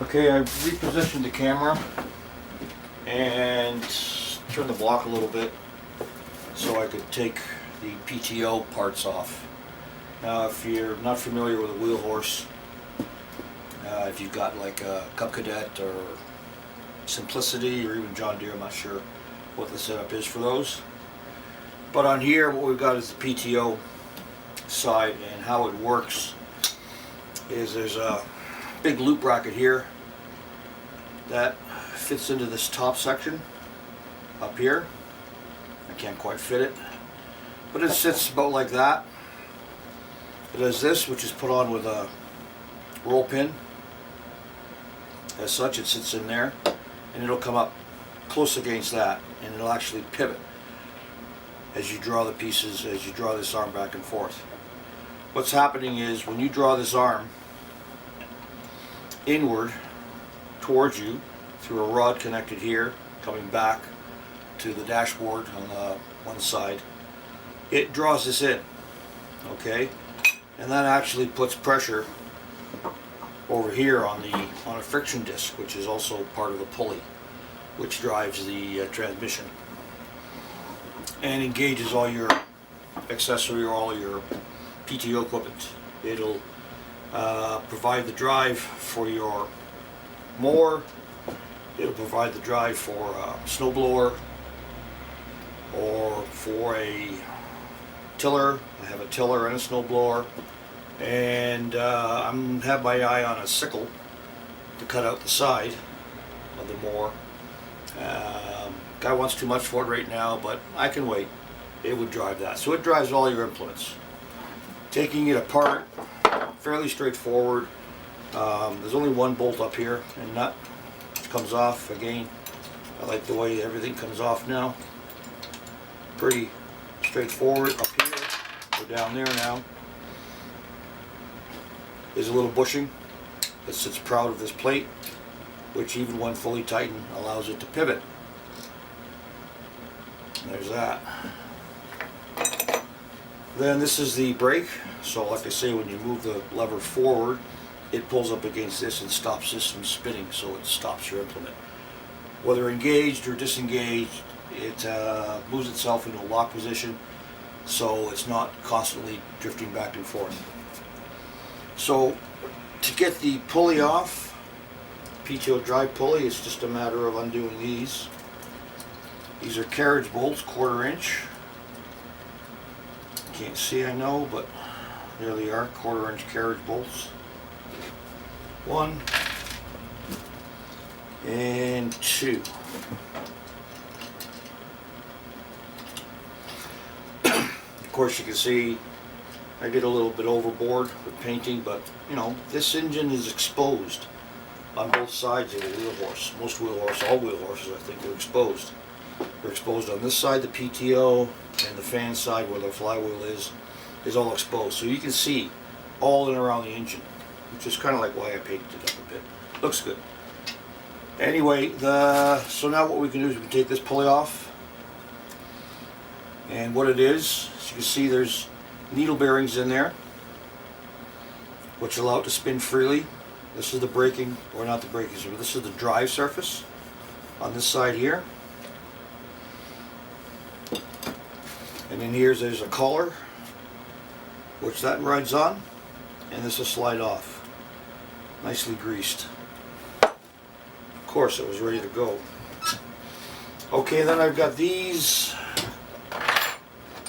Okay, I've repositioned the camera and turned the block a little bit so I could take the PTO parts off. Now, if you're not familiar with a wheel horse, if you've got like a Cub Cadet or Simplicity or even John Deere, I'm not sure what the setup is for those. But on here, what we've got is the PTO side, and how it works is there's a big loop bracket here that fits into this top section up here. I can't quite fit it, but it sits about like that. It has this, which is put on with a roll pin. As such, it sits in there, and it'll come up close against that, and it'll actually pivot as you draw the pieces, as you draw this arm back and forth. What's happening is when you draw this arm inward towards you through a rod connected here, coming back to the dashboard on the one side, it draws this in, okay? And that actually puts pressure over here on a friction disc, which is also part of the pulley, which drives the transmission and engages all your accessory or all your PTO equipment. It'll provide the drive for your mower. It'll provide the drive for a snowblower or for a tiller. I have a tiller and a snowblower, and I have my eye on a sickle to cut out the side of the mower. Guy wants too much for it right now, but I can wait. It would drive that. So it drives all your implements. Taking it apart, fairly straightforward. There's only one bolt up here and nut, which comes off. Again, I like the way everything comes off now. Pretty straightforward. Up here, go down there now. There's a little bushing that sits proud of this plate, which even when fully tightened allows it to pivot. There's that. Then this is the brake. So like I say, when you move the lever forward, it pulls up against this and stops this from spinning, so it stops your implement. Whether engaged or disengaged, it moves itself into a lock position, so it's not constantly drifting back and forth. So to get the pulley off, PTO drive pulley, it's just a matter of undoing these. These are carriage bolts, 1/4 inch. Can't see, I know, but there they are, 1/4 inch carriage bolts. 1 and 2. Of course, you can see I get a little bit overboard with painting, but you know, this engine is exposed on both sides of the wheel horse. Most wheel horses, all wheel horses, I think, are exposed. They're exposed on this side, the PTO, and the fan side where the flywheel is all exposed. So you can see all in and around the engine, which is kind of like why I painted it up a bit. Looks good. Anyway, so now what we can do is we can take this pulley off. And what it is, as you can see, there's needle bearings in there, which allow it to spin freely. This is the braking, or not the braking surface, this is the drive surface on this side here. And then there's a collar, which that rides on, and this will slide off. Nicely greased. Of course, it was ready to go. Okay, then I've got these,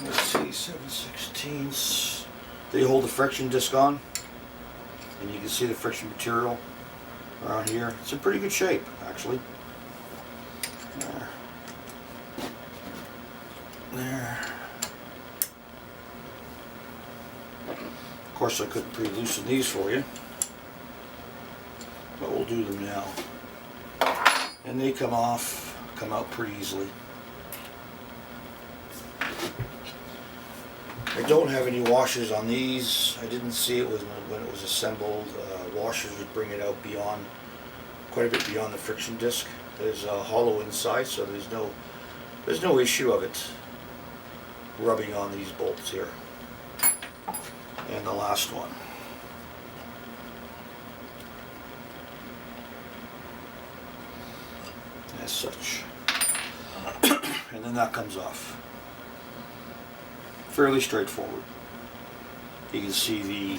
let's see, 7/16. They hold the friction disc on, and you can see the friction material around here. It's in pretty good shape, actually. There. There. Of course, I couldn't pre-loosen these for you, but we'll do them now. And they come out pretty easily. I don't have any washers on these. I didn't see it when it was assembled. Washers would bring it out beyond, quite a bit beyond the friction disc. There's a hollow inside, so there's no issue of it rubbing on these bolts here. And the last one. as such. And then that comes off. Fairly straightforward. You can see the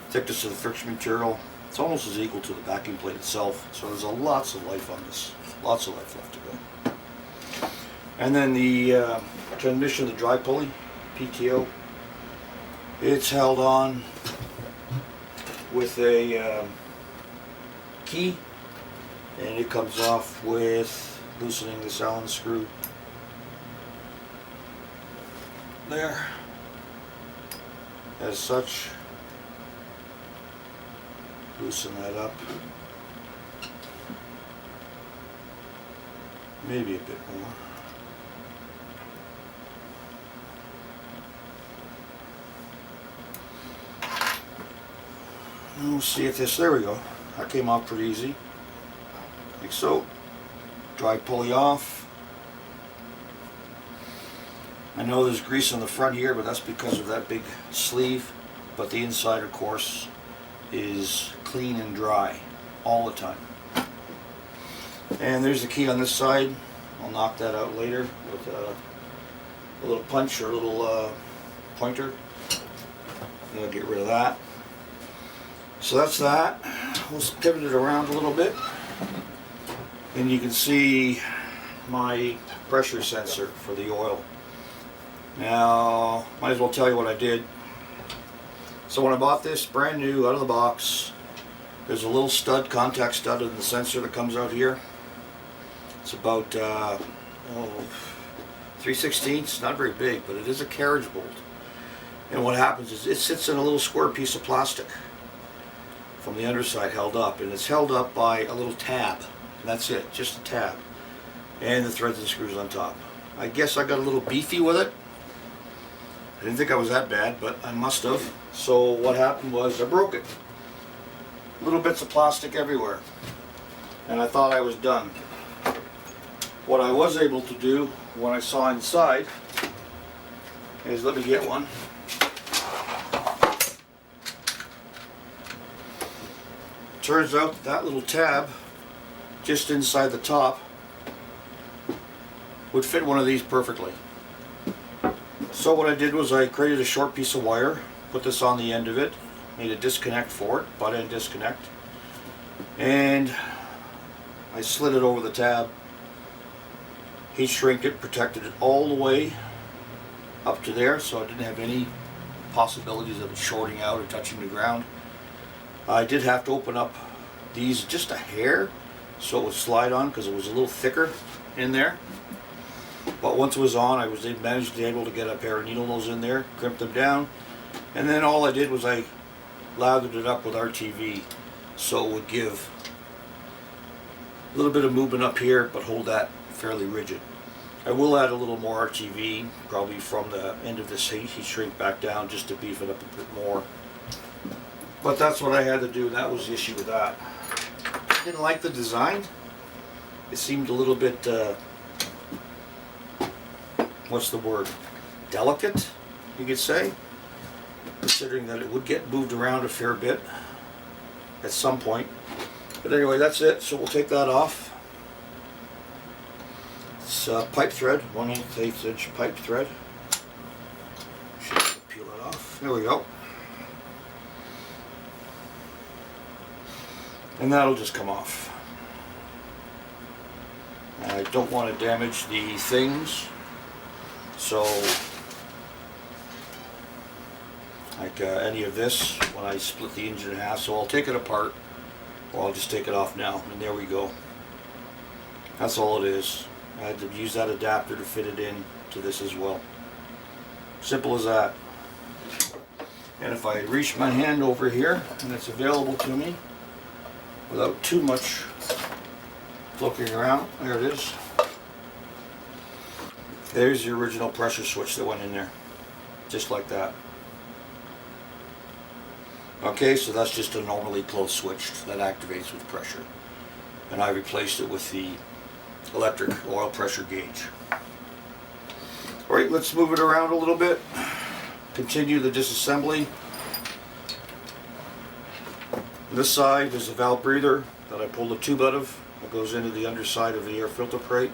thickness of the friction material. It's almost as equal to the backing plate itself, so there's lots of life on this. Lots of life left to go. And then the transmission of the drive pulley, PTO, it's held on with a key, and it comes off with loosening this Allen screw there as such. Loosen that up, maybe a bit more. And we'll see if this, there we go, that came off pretty easy, like so. Drive pulley off. I know there's grease on the front here, but that's because of that big sleeve, but the inside, of course, is clean and dry all the time. And there's the key on this side. I'll knock that out later with a little punch or a little pointer. And I'll get rid of that. So that's that. We'll pivot it around a little bit, and you can see my pressure sensor for the oil. Now, might as well tell you what I did. So when I bought this brand new out of the box, there's a little stud, contact stud in the sensor that comes out here. It's about 3/16, not very big, but it is a carriage bolt. And what happens is it sits in a little square piece of plastic from the underside held up, and it's held up by a little tab. And that's it, just a tab. And the threads and screws on top. I guess I got a little beefy with it. I didn't think I was that bad, but I must have. So what happened was I broke it. Little bits of plastic everywhere. And I thought I was done. What I was able to do when I saw inside is, let me get one. Turns out that little tab just inside the top would fit one of these perfectly. So what I did was I created a short piece of wire, put this on the end of it, made a disconnect for it, butt end disconnect, and I slid it over the tab, heat shrinked it, protected it all the way up to there, so I didn't have any possibilities of it shorting out or touching the ground. I did have to open up these just a hair so it would slide on, because it was a little thicker in there. But once it was on, I was managed to be able to get a pair of needle nose in there, crimp them down, and then all I did was I lathered it up with RTV so it would give a little bit of movement up here, but hold that fairly rigid. I will add a little more RTV, probably from the end of this heat shrink back down, just to beef it up a bit more. But that's what I had to do. That was the issue with that. I didn't like the design. It seemed a little bit, what's the word? Delicate, you could say. Considering that it would get moved around a fair bit at some point. But anyway, that's it. So we'll take that off. It's pipe thread, 1/8 inch pipe thread. Should peel it off. There we go. And that'll just come off. I don't want to damage the things, so like any of this when I split the engine in half, so I'll take it apart, or I'll just take it off now, and there we go. That's all it is. I had to use that adapter to fit it in to this as well. Simple as that. And if I reach my hand over here, and it's available to me without too much looking around, there it is. There's the original pressure switch that went in there, just like that. Okay, so that's just a normally closed switch that activates with pressure. And I replaced it with the electric oil pressure gauge. Alright, let's move it around a little bit. Continue the disassembly. On this side, there's a valve breather that I pulled a tube out of. that goes into the underside of the air filter plate.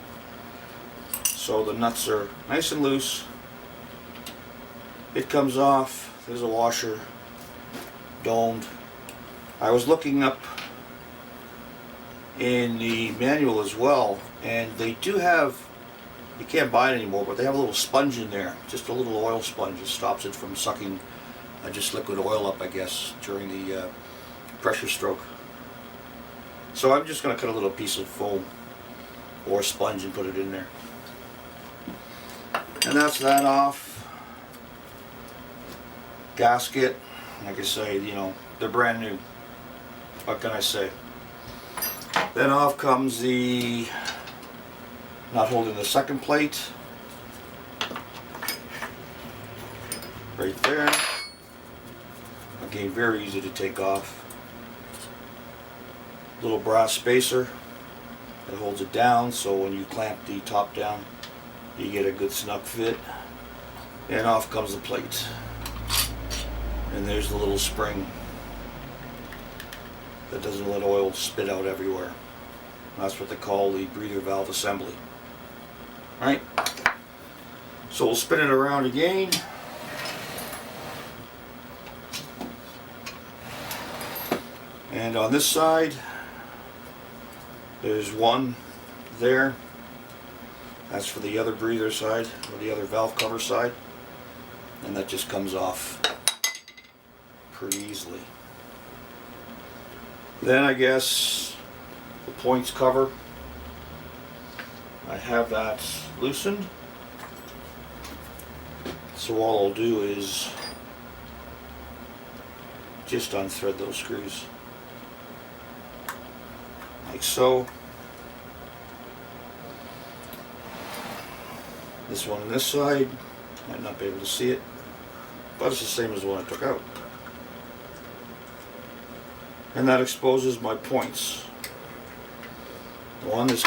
So the nuts are nice and loose. It comes off. There's a washer, domed. I was looking up in the manual as well, and they do have, you can't buy it anymore, but they have a little sponge in there, just a little oil sponge that stops it from sucking just liquid oil up, I guess, during the pressure stroke. So I'm just going to cut a little piece of foam or sponge and put it in there. And that's that off. Gasket, like I say, you know, they're brand new. What can I say? Then off comes the not holding the second plate. Right there. Again, very easy to take off. Little brass spacer that holds it down, so when you clamp the top down, you get a good snug fit. And off comes the plate. And there's the little spring that doesn't let oil spit out everywhere. That's what they call the breather valve assembly. Right? So we'll spin it around again. And on this side, there's one there. That's for the other breather side, or the other valve cover side. And that just comes off pretty easily. Then I guess the points cover, I have that loosened. So all I'll do is just unthread those screws. Like so. This one on this side, might not be able to see it, but it's the same as the one I took out. And that exposes my points. The one is